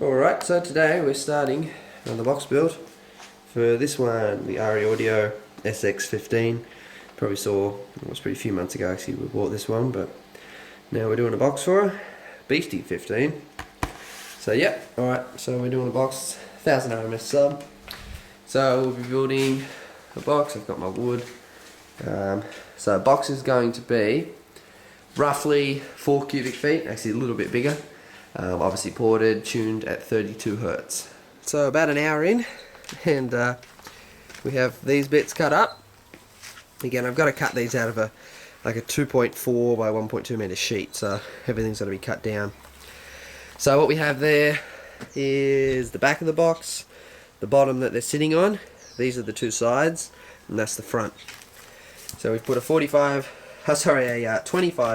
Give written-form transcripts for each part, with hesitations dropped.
Alright, so today we're starting on the box build for this one, the RE SXX15. Probably saw, it was pretty few months ago actually we bought this one, but now we're doing a box for her, Beastie 15. So yeah, alright, so we're doing a box, 1000 RMS sub. So we'll be building a box. I've got my wood. So a box is going to be roughly 4 cubic feet, actually a little bit bigger. Obviously ported, tuned at 32 Hertz. So about an hour in, and we have these bits cut up. Again, I've got to cut these out of a 2.4 by 1.2 meter sheet, so everything's got to be cut down. So what we have there is the back of the box, the bottom that they're sitting on. These are the two sides, and that's the front. So we've put a 25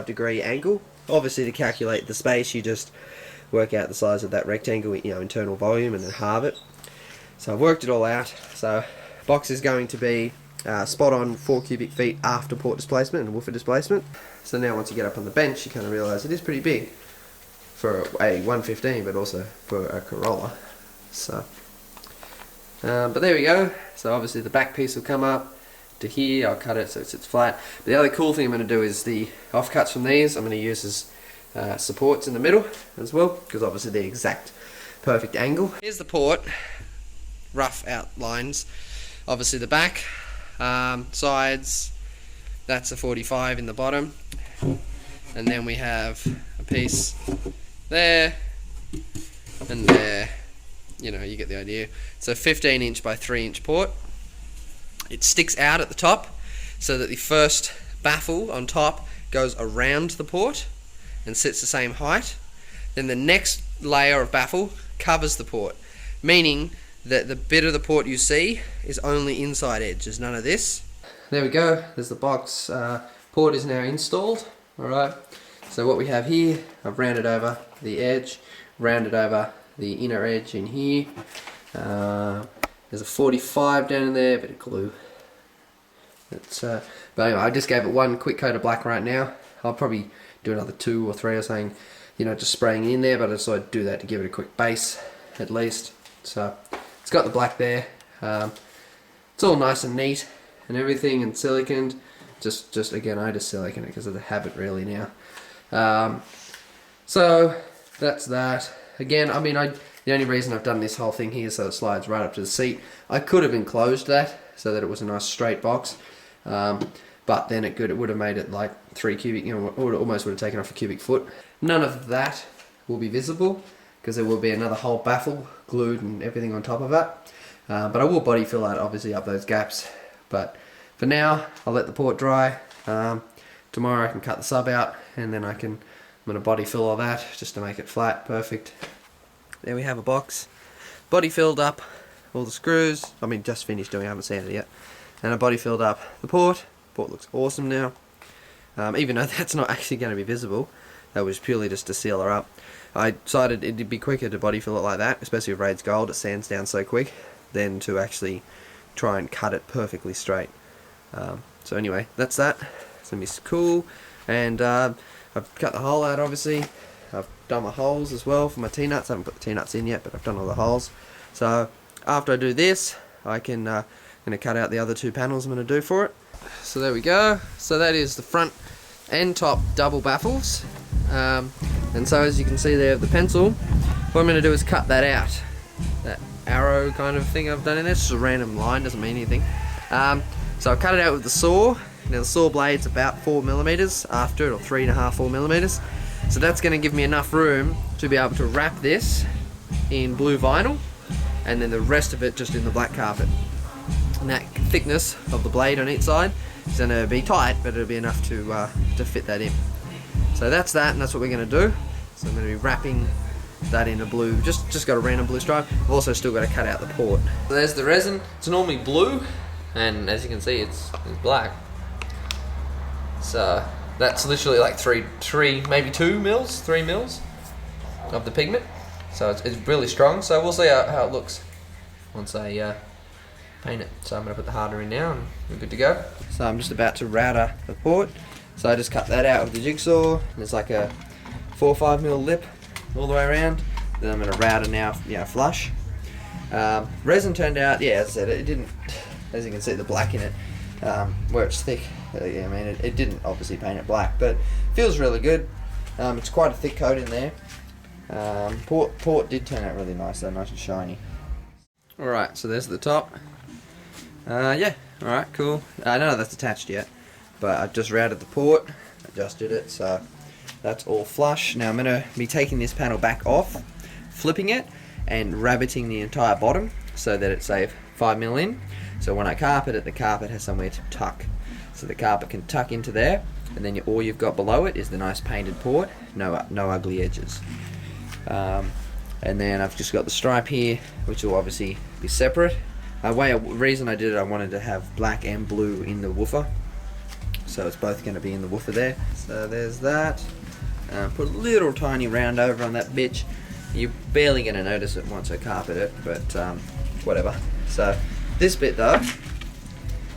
degree angle. Obviously, to calculate the space, you just work out the size of that rectangle, internal volume, and then halve it. So I've worked it all out. So box is going to be spot on 4 cubic feet after port displacement and woofer displacement. So now once you get up on the bench, you kind of realise it is pretty big for a 115, but also for a Corolla. So, but there we go. So obviously the back piece will come up to here. I'll cut it so it sits flat. But the other cool thing I'm going to do is the offcuts from these I'm going to use as supports in the middle as well, because obviously they're exact perfect angle. Here's the port, rough outlines. Obviously the back, sides, that's a 45 in the bottom, and then we have a piece there and there. You get the idea. So 15 inch by 3 inch port. It sticks out at the top so that the first baffle on top goes around the port and sits the same height. Then the next layer of baffle covers the port, meaning that the bit of the port you see is only inside edge. There's none of this. There we go. There's the box. Port is now installed. Alright. So what we have here, I've rounded over the edge, rounded over the inner edge in here. There's a 45 down in there, a bit of glue. But anyway, I just gave it one quick coat of black right now. I'll probably do another 2 or 3 or something, just spraying in there, but I just thought I'd do that to give it a quick base at least. So it's got the black there. It's all nice and neat and everything, and siliconed. Just again, I just silicone it because of the habit really now. So that's that. Again, the only reason I've done this whole thing here so it slides right up to the seat. I could have enclosed that so that it was a nice straight box, but then it would have made it like 3 cubic, almost would have taken off a cubic foot. None of that will be visible because there will be another whole baffle glued and everything on top of it. But I will body fill out obviously up those gaps. But for now, I'll let the port dry. Tomorrow I can cut the sub out, and then I'm going to body fill all that just to make it flat, perfect. There we have a box, body filled up all the screws. Just finished doing, I haven't sanded it yet. And I body filled up the port. Port looks awesome now. Even though that's not actually going to be visible, that was purely just to seal her up. I decided it'd be quicker to body fill it like that, especially with Raid's Gold, it sands down so quick, than to actually try and cut it perfectly straight. So anyway, that's that. It's going to be cool. And I've cut the hole out obviously. I've done my holes as well for my T-nuts. I haven't put the T-nuts in yet, but I've done all the holes. So after I do this, I can going to cut out the other 2 panels I'm going to do for it. So there we go. So that is the front and top double baffles. And so as you can see there of the pencil, what I'm going to do is cut that out. That arrow kind of thing I've done in there. It's just a random line, doesn't mean anything. So I cut it out with the saw. Now the saw blade's about 4mm after it, or 3.5, 4mm. So that's going to give me enough room to be able to wrap this in blue vinyl, and then the rest of it just in the black carpet. And that thickness of the blade on each side is going to be tight, but it'll be enough to fit that in. So that's that, and that's what we're going to do. So I'm going to be wrapping that in a blue, just got a random blue stripe. I've also still got to cut out the port. So there's the resin. It's normally blue, and as you can see, it's black. So that's literally like 3 maybe 2 mils, 3 mils of the pigment. So it's really strong. So we'll see how it looks once I paint it. So I'm going to put the hardener in now, and we're good to go. So I'm just about to router the port. So I just cut that out with the jigsaw. There's like a 4 or 5 mil lip all the way around. Then I'm going to router now, flush. Resin turned out, yeah, as I said, it didn't, as you can see the black in it, where it's thick, yeah, I mean, it didn't obviously paint it black, but feels really good. It's quite a thick coat in there. Port did turn out really nice though, nice and shiny. Alright, so there's the top. Yeah, alright, cool. I don't know if that's attached yet, but I've just routed the port, adjusted it, so that's all flush. Now I'm going to be taking this panel back off, flipping it, and rabbiting the entire bottom so that it's say 5mm in. So when I carpet it, the carpet has somewhere to tuck. So the carpet can tuck into there, and then all you've got below it is the nice painted port, no ugly edges. And then I've just got the stripe here, which will obviously be separate. Reason I did it, I wanted to have black and blue in the woofer, so it's both going to be in the woofer there. So there's that. Put a little tiny round over on that bitch. You're barely going to notice it once I carpet it, but whatever. So this bit though,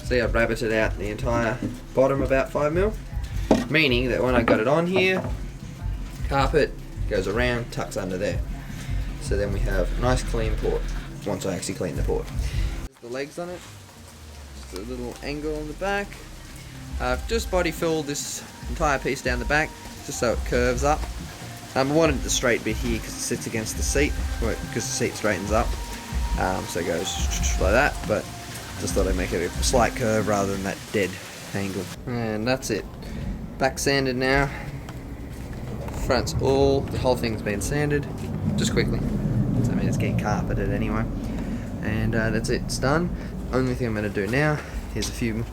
see I've rabbited out the entire bottom about 5mm, meaning that when I got it on here, carpet goes around, tucks under there. So then we have a nice clean port once I actually clean the port. The legs on it, just a little angle on the back. I've just body filled this entire piece down the back just so it curves up. I wanted the straight bit here because it sits against the seat, because the seat straightens up, so it goes like that, but just thought I'd make it a slight curve rather than that dead angle. And that's it. Back sanded now. Front's the whole thing's been sanded, just quickly. So, I mean, it's getting carpeted anyway. And that's it, it's done. Only thing I'm going to do now is a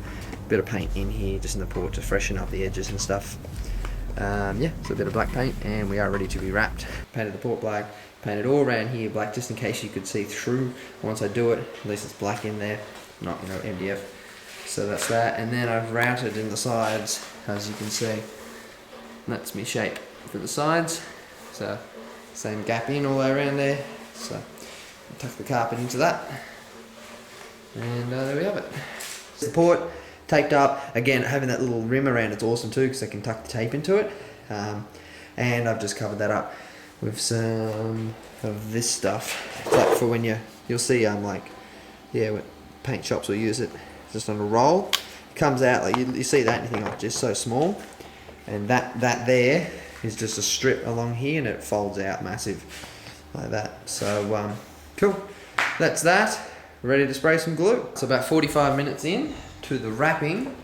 bit of paint in here, just in the port to freshen up the edges and stuff. Yeah, so a bit of black paint, and we are ready to be wrapped. Painted the port black, painted all around here black, just in case you could see through once I do it. At least it's black in there, not, MDF. So that's that, and then I've routed in the sides, as you can see. That's me shape for the sides. So same gap in all the way around there. So tuck the carpet into that, and there we have it. The port taped up again, having that little rim around it's awesome too, because I can tuck the tape into it. And I've just covered that up with some of this stuff. It's like for when you'll see when paint shops will use it just on a roll. It comes out like you see that, and you think, oh, just so small. And that there is just a strip along here, and it folds out massive like that. So cool. That's that. Ready to spray some glue. It's about 45 minutes in to the wrapping,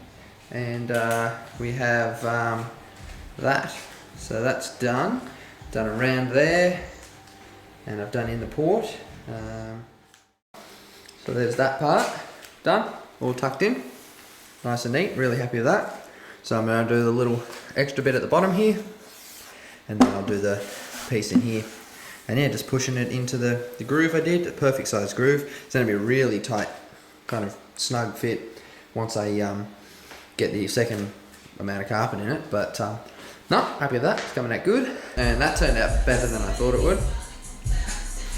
and we have that. So that's done around there, and I've done in the port. So there's that part done, all tucked in, nice and neat. Really happy with that. So I'm going to do the little extra bit at the bottom here, and then I'll do the piece in here. And yeah, just pushing it into the groove I did, the perfect size groove. It's going to be a really tight, kind of snug fit once I get the second amount of carpet in it. But no, happy with that, it's coming out good. And that turned out better than I thought it would.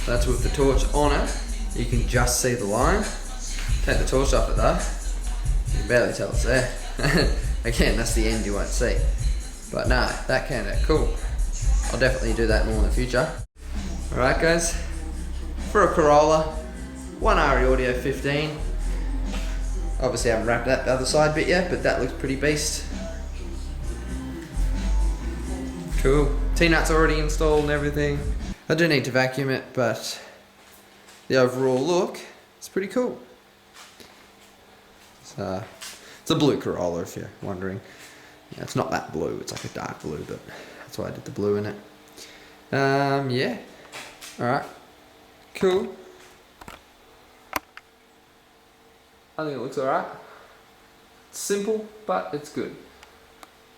That's with the torch on it. You can just see the line. Take the torch off it though, you can barely tell it's there. Again, that's the end you won't see. But no, that came out cool. I'll definitely do that more in the future. Alright guys, for a Corolla, one RE Audio 15. Obviously I haven't wrapped that the other side bit yet, but that looks pretty beast. Cool. T-nut's already installed and everything. I do need to vacuum it, but the overall look is pretty cool. So, it's a blue Corolla if you're wondering. Yeah, it's not that blue, it's like a dark blue, but that's why I did the blue in it. Yeah. Alright. Cool. I think it looks alright. It's simple, but it's good.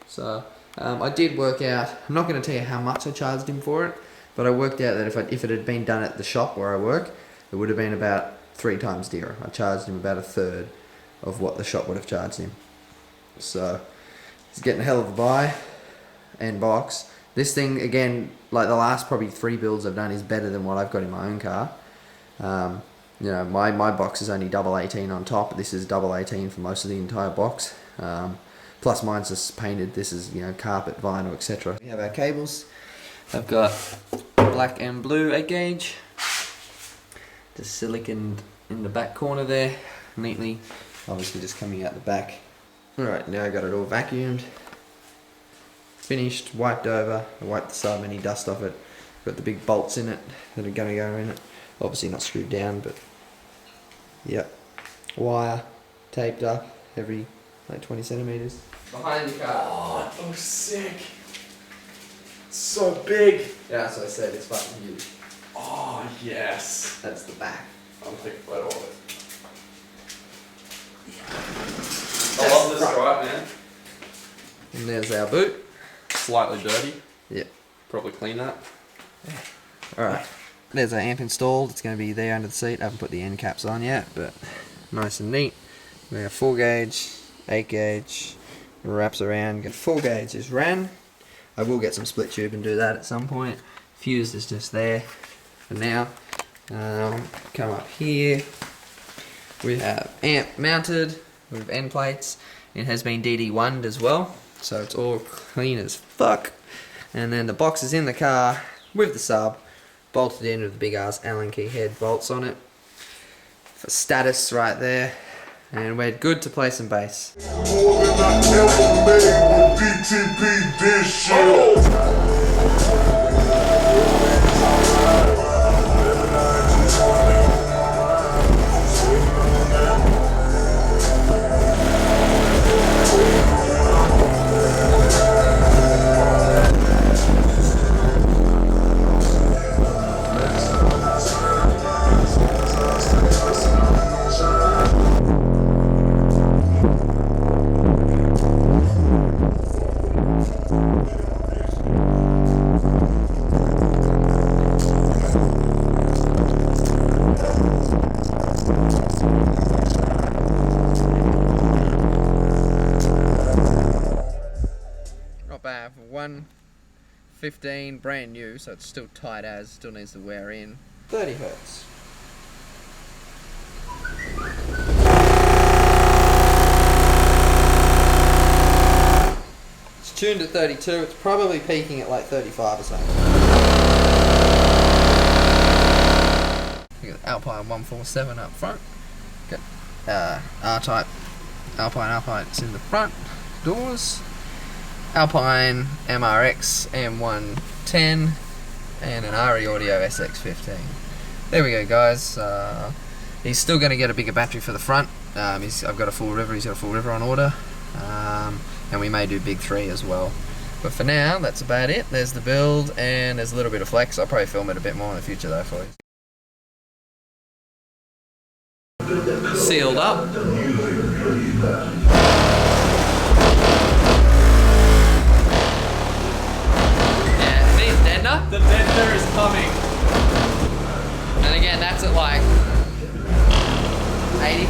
So, I did work out, I'm not going to tell you how much I charged him for it, but I worked out that if it had been done at the shop where I work, it would have been about 3 times dearer. I charged him about 1/3 of what the shop would have charged him. So, he's getting a hell of a buy and box. This thing, again, like the last probably 3 builds I've done, is better than what I've got in my own car. You know, my box is only double 18 on top. This is double 18 for most of the entire box. Plus mine's just painted. This is, you know, carpet, vinyl, etc. We have our cables. I've got black and blue 8 gauge. Just siliconed in the back corner there, neatly. Obviously just coming out the back. Alright, now I got it all vacuumed. Finished, wiped over. I wiped the sub, any dust off it. Got the big bolts in it that are going to go in it. Obviously not screwed down, but yep. Wire taped up every like 20 centimeters. Behind the car. Oh, it looks sick. So big. Yeah, that's what I said, it's fucking huge. Oh, yes. That's the back. I'm taking a photo of it. I love this right, man. And there's our boot. Slightly dirty. Yep. Probably clean that. Alright. There's our amp installed. It's going to be there under the seat. I haven't put the end caps on yet, but nice and neat. We have 4 gauge, 8 gauge, wraps around. 4 gauge is ran. I will get some split tube and do that at some point. Fuse is just there for now. Come up here. We have amp mounted with end plates. It has been DD1'd as well, so it's all clean as fuck. And then the box is in the car with the sub, bolted in with the big ass Allen key head bolts on it. For status right there. And we're good to play some bass. Not bad for 115 brand new, so it's still tight as, still needs to wear in. 30 hertz. It's tuned at 32, it's probably peaking at like 35 or something. We got Alpine 147 up front. Got R-type Alpine it's in the front doors. Alpine MRX-M110 and an RE Audio SXX15. There we go, guys. He's still going to get a bigger battery for the front. I've got a Fullriver, he's got a Fullriver on order. And we may do big 3 as well. But for now, that's about it. There's the build and there's a little bit of flex. I'll probably film it a bit more in the future though for you. Sealed up. Yeah, needs deadener. The deadener is coming. And again, that's at like 80